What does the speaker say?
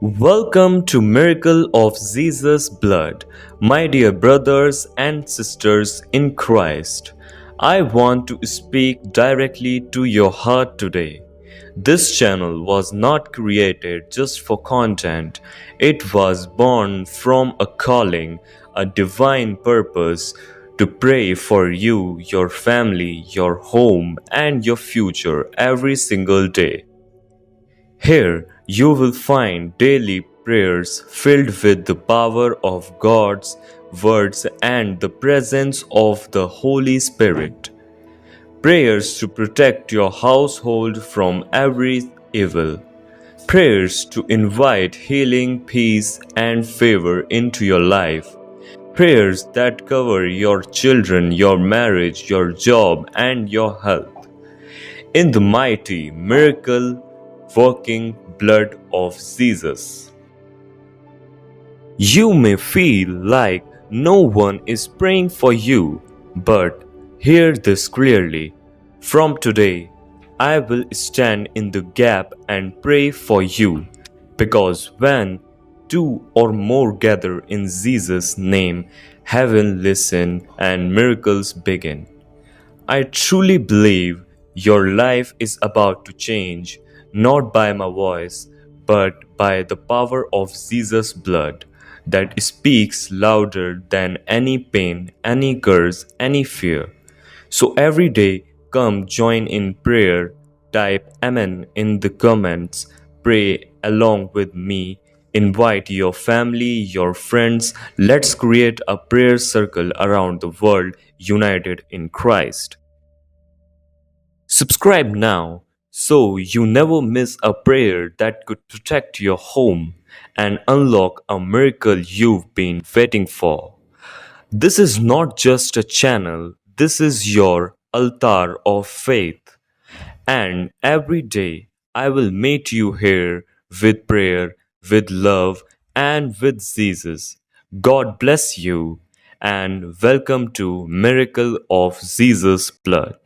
Welcome to Miracle of Jesus' Blood, my dear brothers and sisters in Christ. I want to speak directly to your heart today. This channel was not created just for content, it was born from a calling, a divine purpose to pray for you, your family, your home, and your future every single day. Here you will find daily prayers filled with the power of God's words and the presence of the Holy Spirit. Prayers to protect your household from every evil. Prayers to invite healing, peace, and favor into your life. Prayers that cover your children, your marriage, your job, and your health in the mighty miracle working blood of Jesus. You may feel like no one is praying for you, but hear this clearly. From today, I will stand in the gap and pray for you, because when two or more gather in Jesus' name, heaven listen and miracles begin. I truly believe your life is about to change, not by my voice, but by the power of Jesus' blood that speaks louder than any pain, any curse, any fear. So every day, come join in prayer, type Amen in the comments, pray along with me, invite your family, your friends. Let's create a prayer circle around the world united in Christ. Subscribe now so you never miss a prayer that could protect your home and unlock a miracle you've been waiting for. This is not just a channel, this is your altar of faith. And every day I will meet you here with prayer, with love, and with Jesus. God bless you and welcome to Miracle of Jesus' Blood.